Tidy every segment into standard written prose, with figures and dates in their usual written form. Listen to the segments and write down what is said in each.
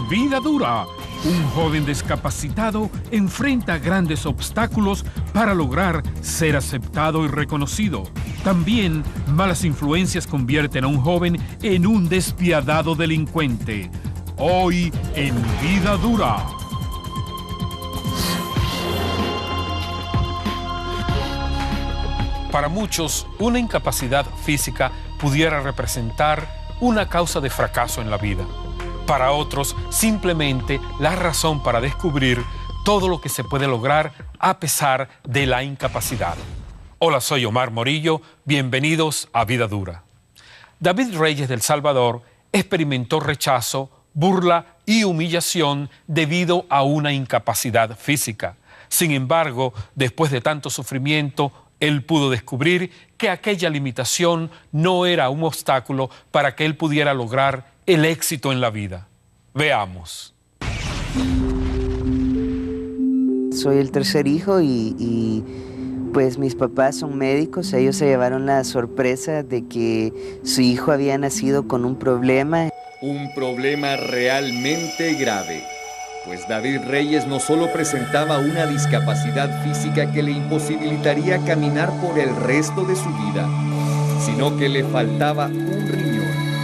Vida Dura, un joven discapacitado enfrenta grandes obstáculos para lograr ser aceptado y reconocido. También malas influencias convierten a un joven en un despiadado delincuente. Hoy en Vida Dura. Para muchos, una incapacidad física pudiera representar una causa de fracaso en la vida. Para otros, simplemente la razón para descubrir todo lo que se puede lograr a pesar de la incapacidad. Hola, soy Omar Morillo. Bienvenidos a Vida Dura. David Reyes del Salvador experimentó rechazo, burla y humillación debido a una incapacidad física. Sin embargo, después de tanto sufrimiento, él pudo descubrir que aquella limitación no era un obstáculo para que él pudiera lograr el éxito en la vida. Veamos. Soy el tercer hijo y pues mis papás son médicos. Ellos se llevaron la sorpresa de que su hijo había nacido con un problema. Un problema realmente grave, pues David Reyes no solo presentaba una discapacidad física que le imposibilitaría caminar por el resto de su vida, sino que le faltaba un riñón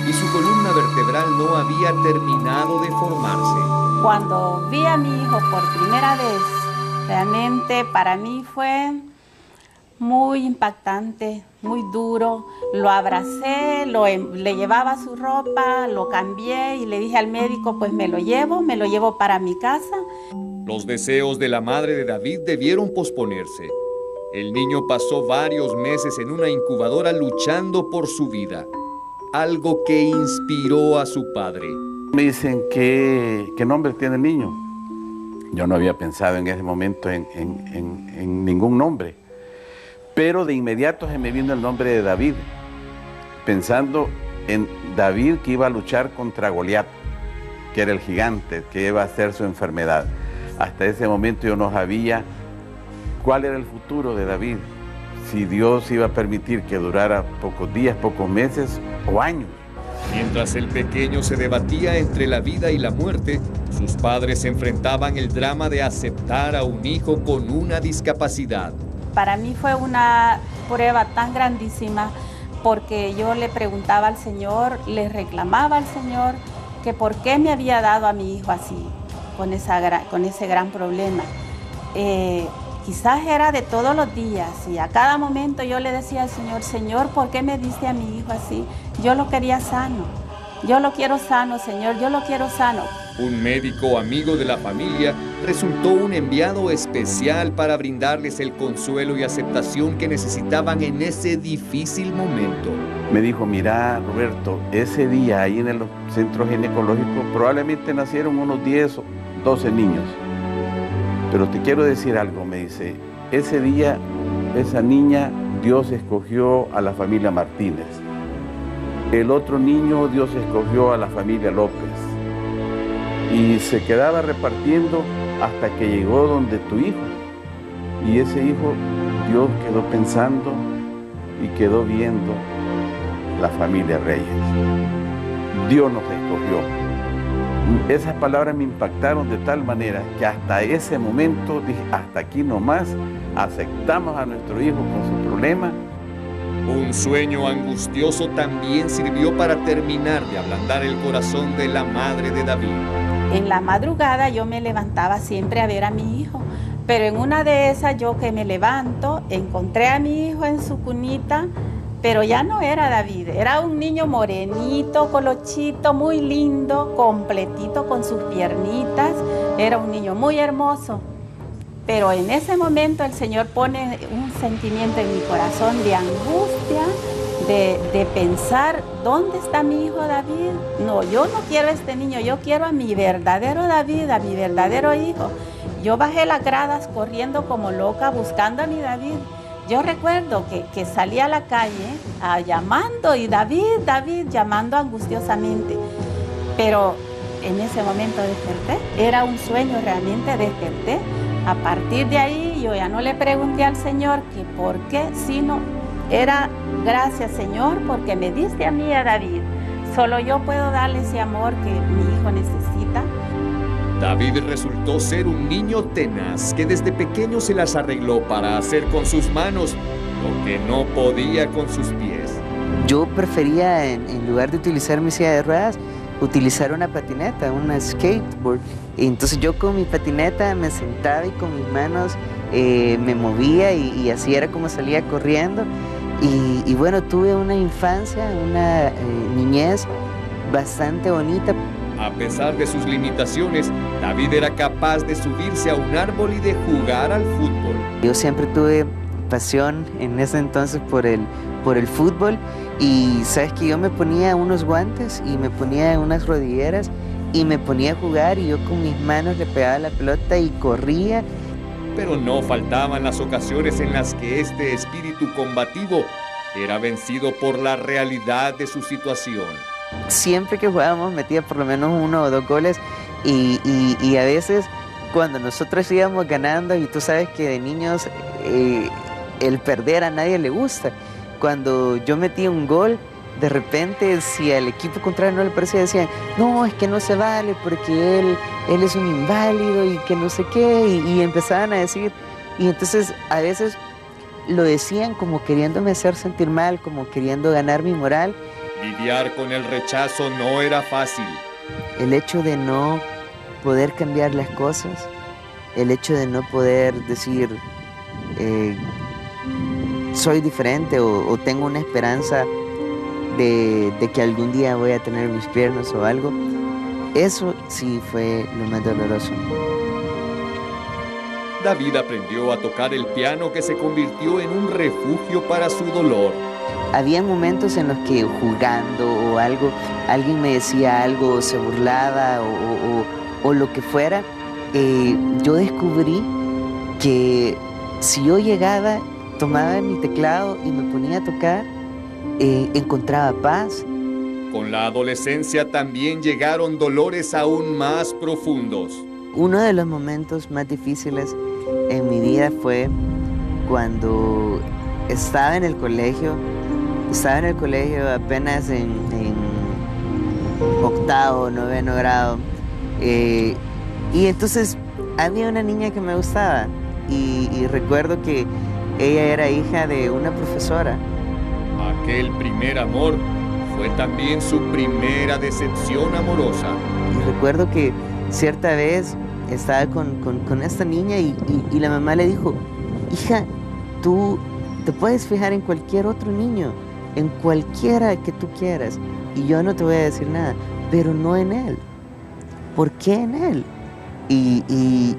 y su columna vertebral no había terminado de formarse. Cuando vi a mi hijo por primera vez, realmente para mí fue muy impactante, muy duro. Lo abracé, le llevaba su ropa, lo cambié y le dije al médico, pues me lo llevo para mi casa. Los deseos de la madre de David debieron posponerse. El niño pasó varios meses en una incubadora luchando por su vida, algo que inspiró a su padre. Me dicen, ¿qué nombre tiene el niño? Yo no había pensado en ese momento en ningún nombre. Pero de inmediato se me vino el nombre de David, pensando en David que iba a luchar contra Goliat, que era el gigante, que iba a ser su enfermedad. Hasta ese momento yo no sabía cuál era el futuro de David, si Dios iba a permitir que durara pocos días, pocos meses o años. Mientras el pequeño se debatía entre la vida y la muerte, sus padres enfrentaban el drama de aceptar a un hijo con una discapacidad. Para mí fue una prueba tan grandísima porque yo le preguntaba al Señor, le reclamaba al Señor que por qué me había dado a mi hijo así, con ese gran problema. Quizás era de todos los días y a cada momento yo le decía al Señor, Señor, ¿por qué me diste a mi hijo así? Yo lo quería sano, yo lo quiero sano, Señor, yo lo quiero sano. Un médico amigo de la familia resultó un enviado especial para brindarles el consuelo y aceptación que necesitaban en ese difícil momento. Me dijo, mira, Roberto, ese día ahí en el centro ginecológico probablemente nacieron unos 10 o 12 niños. Pero te quiero decir algo, me dice, ese día, esa niña, Dios escogió a la familia Martínez. El otro niño, Dios escogió a la familia López. Y se quedaba repartiendo hasta que llegó donde tu hijo. Y ese hijo, Dios quedó pensando y quedó viendo la familia Reyes. Dios nos escogió. Esas palabras me impactaron de tal manera que hasta ese momento dije, hasta aquí nomás, aceptamos a nuestro hijo con su problema. Un sueño angustioso también sirvió para terminar de ablandar el corazón de la madre de David. En la madrugada yo me levantaba siempre a ver a mi hijo, pero en una de esas yo que me levanto, encontré a mi hijo en su cunita, pero ya no era David, era un niño morenito, colochito, muy lindo, completito con sus piernitas, era un niño muy hermoso. Pero en ese momento el Señor pone un sentimiento en mi corazón de angustia, de pensar, ¿dónde está mi hijo David? No, yo no quiero a este niño, yo quiero a mi verdadero David, a mi verdadero hijo. Yo bajé las gradas corriendo como loca buscando a mi David. Yo recuerdo que salí a la calle llamando y David, David, llamando angustiosamente. Pero en ese momento desperté, era un sueño realmente, desperté. A partir de ahí yo ya no le pregunté al Señor que por qué, sino era gracias Señor porque me diste a mí a David. Solo yo puedo darle ese amor que mi hijo necesita. David resultó ser un niño tenaz que desde pequeño se las arregló para hacer con sus manos lo que no podía con sus pies. Yo prefería, en lugar de utilizar mi silla de ruedas, utilizar una patineta, una skateboard. Entonces yo con mi patineta me sentaba y con mis manos me movía y así era como salía corriendo. Y bueno, tuve una infancia, una niñez bastante bonita. A pesar de sus limitaciones, David era capaz de subirse a un árbol y de jugar al fútbol. Yo siempre tuve pasión en ese entonces por el fútbol, y sabes que yo me ponía unos guantes y me ponía unas rodilleras y me ponía a jugar, y yo con mis manos le pegaba la pelota y corría. Pero no faltaban las ocasiones en las que este espíritu combativo era vencido por la realidad de su situación. Siempre que jugábamos metía por lo menos 1 o 2 goles y a veces cuando nosotros íbamos ganando, y tú sabes que de niños el perder a nadie le gusta, cuando yo metía un gol, de repente si al equipo contrario no le parecía, decían, no, es que no se vale porque él es un inválido y que no sé qué, y empezaban a decir, y entonces a veces lo decían como queriéndome hacer sentir mal, como queriendo ganar mi moral. Lidiar con el rechazo no era fácil. El hecho de no poder cambiar las cosas, el hecho de no poder decir soy diferente o tengo una esperanza de que algún día voy a tener mis piernas o algo, eso sí fue lo más doloroso. David aprendió a tocar el piano, que se convirtió en un refugio para su dolor. Había momentos en los que jugando o algo, alguien me decía algo, se burlaba o lo que fuera, yo descubrí que si yo llegaba, tomaba mi teclado y me ponía a tocar, encontraba paz. Con la adolescencia también llegaron dolores aún más profundos. Uno de los momentos más difíciles en mi vida fue cuando estaba en el colegio apenas en 8º, 9º grado, y entonces había una niña que me gustaba y recuerdo que ella era hija de una profesora. Aquel primer amor fue también su primera decepción amorosa. Y recuerdo que cierta vez estaba con esta niña y la mamá le dijo, hija, tú te puedes fijar en cualquier otro niño, en cualquiera que tú quieras, y yo no te voy a decir nada, pero no en él. ¿Por qué en él? Y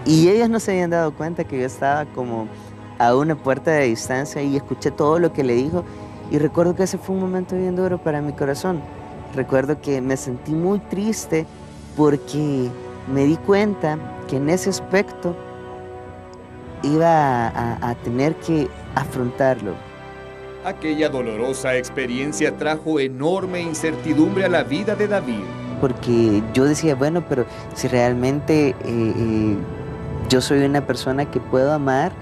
ellos no se habían dado cuenta que yo estaba como a una puerta de distancia y escuché todo lo que le dijo, y recuerdo que ese fue un momento bien duro para mi corazón. Recuerdo que me sentí muy triste porque me di cuenta que en ese aspecto iba a tener que afrontarlo. Aquella dolorosa experiencia trajo enorme incertidumbre a la vida de David. Porque yo decía, bueno, pero si realmente yo soy una persona que puedo amar,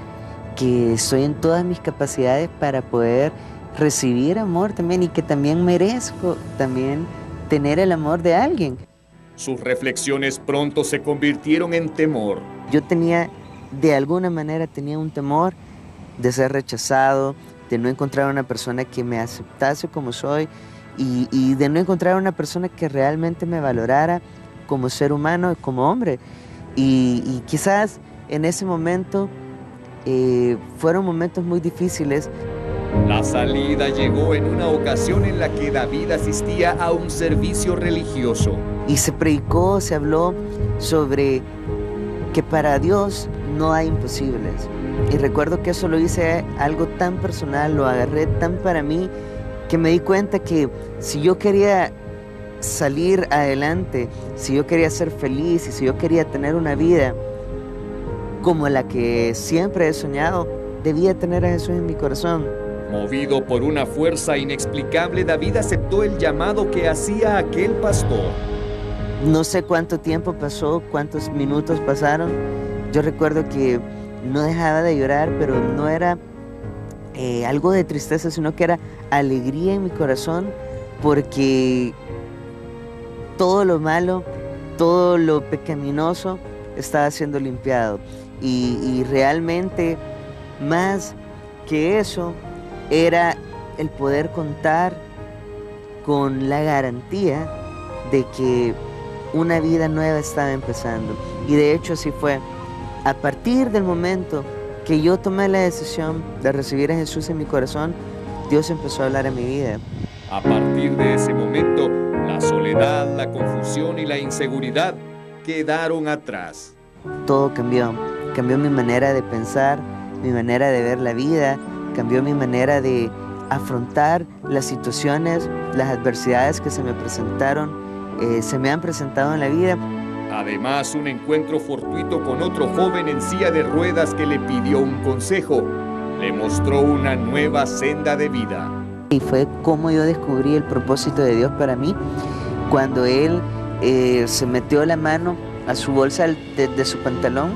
que estoy en todas mis capacidades para poder recibir amor también, y que también merezco también tener el amor de alguien. Sus reflexiones pronto se convirtieron en temor. Yo de alguna manera tenía un temor de ser rechazado, de no encontrar una persona que me aceptase como soy y de no encontrar una persona que realmente me valorara como ser humano, como hombre. Y quizás en ese momento fueron momentos muy difíciles. La salida llegó en una ocasión en la que David asistía a un servicio religioso. Y se predicó, se habló sobre que para Dios no hay imposibles. Y recuerdo que eso lo hice algo tan personal, lo agarré tan para mí, que me di cuenta que si yo quería salir adelante, si yo quería ser feliz y si yo quería tener una vida como la que siempre he soñado, debía tener a Jesús en mi corazón. Movido por una fuerza inexplicable, David aceptó el llamado que hacía aquel pastor. No sé cuánto tiempo pasó, cuántos minutos pasaron. Yo recuerdo que no dejaba de llorar, pero no era algo de tristeza, sino que era alegría en mi corazón, porque todo lo malo, todo lo pecaminoso estaba siendo limpiado. Y realmente, más que eso, era el poder contar con la garantía de que una vida nueva estaba empezando. Y de hecho así fue. A partir del momento que yo tomé la decisión de recibir a Jesús en mi corazón, Dios empezó a hablar en mi vida. A partir de ese momento, la soledad, la confusión y la inseguridad quedaron atrás. Todo cambió. Cambió mi manera de pensar, mi manera de ver la vida, cambió mi manera de afrontar las situaciones, las adversidades que se me presentaron, se me han presentado en la vida. Además, un encuentro fortuito con otro joven en silla de ruedas que le pidió un consejo. Le mostró una nueva senda de vida. Y fue como yo descubrí el propósito de Dios para mí, cuando él se metió la mano a su bolsa de su pantalón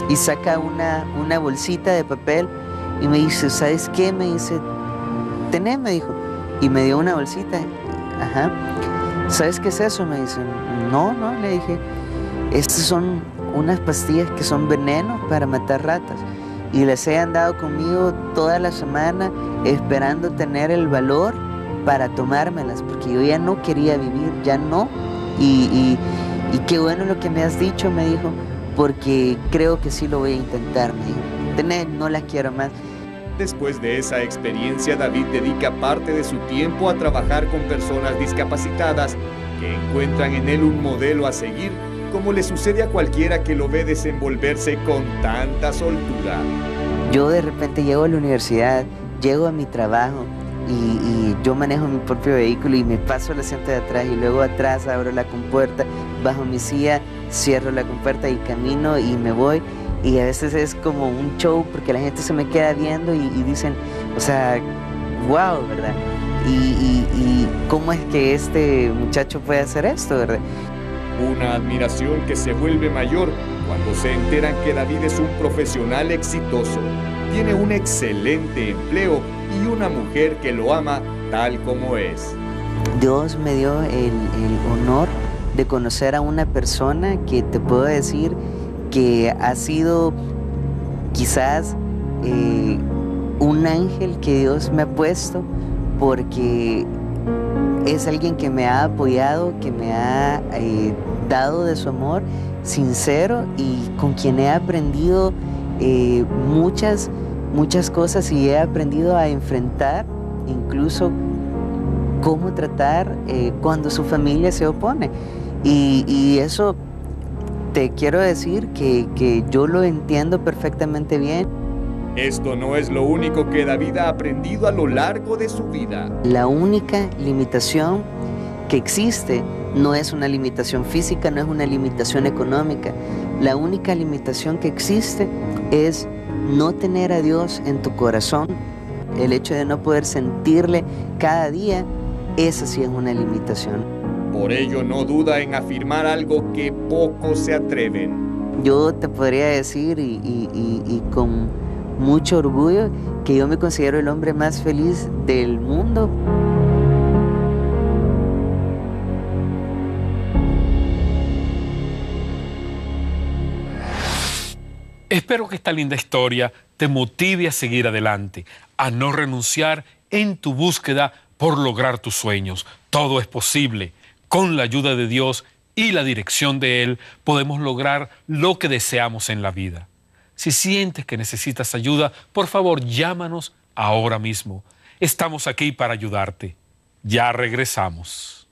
y saca una bolsita de papel y me dice, ¿sabes qué? Me dice, tenés, me dijo. Y me dio una bolsita. Ajá. ¿Sabes qué es eso? Me dice, no, le dije. Estas son unas pastillas que son venenos para matar ratas. Y las he andado conmigo toda la semana esperando tener el valor para tomármelas, porque yo ya no quería vivir, ya no. Y qué bueno lo que me has dicho, me dijo, porque creo que sí lo voy a intentar, me dijo. Tener, no las quiero más. Después de esa experiencia, David dedica parte de su tiempo a trabajar con personas discapacitadas que encuentran en él un modelo a seguir, como le sucede a cualquiera que lo ve desenvolverse con tanta soltura. Yo de repente llego a la universidad, llego a mi trabajo y yo manejo mi propio vehículo y me paso el asiento de atrás y luego atrás abro la compuerta, bajo mi silla, cierro la compuerta y camino y me voy. Y a veces es como un show porque la gente se me queda viendo y dicen, o sea, wow, ¿verdad? Y ¿cómo es que este muchacho puede hacer esto, verdad? Una admiración que se vuelve mayor cuando se enteran que David es un profesional exitoso, tiene un excelente empleo y una mujer que lo ama tal como es. Dios me dio el honor de conocer a una persona que te puedo decir que ha sido quizás un ángel que Dios me ha puesto, porque es alguien que me ha apoyado, que me ha dado de su amor sincero y con quien he aprendido muchas cosas y he aprendido a enfrentar incluso cómo tratar cuando su familia se opone. Y eso te quiero decir que yo lo entiendo perfectamente bien. Esto no es lo único que David ha aprendido a lo largo de su vida. La única limitación que existe no es una limitación física, no es una limitación económica. La única limitación que existe es no tener a Dios en tu corazón. El hecho de no poder sentirle cada día, esa sí es una limitación. Por ello no duda en afirmar algo que pocos se atreven. Yo te podría decir y con mucho orgullo que yo me considero el hombre más feliz del mundo. Espero que esta linda historia te motive a seguir adelante, a no renunciar en tu búsqueda por lograr tus sueños. Todo es posible. Con la ayuda de Dios y la dirección de Él podemos lograr lo que deseamos en la vida. Si sientes que necesitas ayuda, por favor, llámanos ahora mismo. Estamos aquí para ayudarte. Ya regresamos.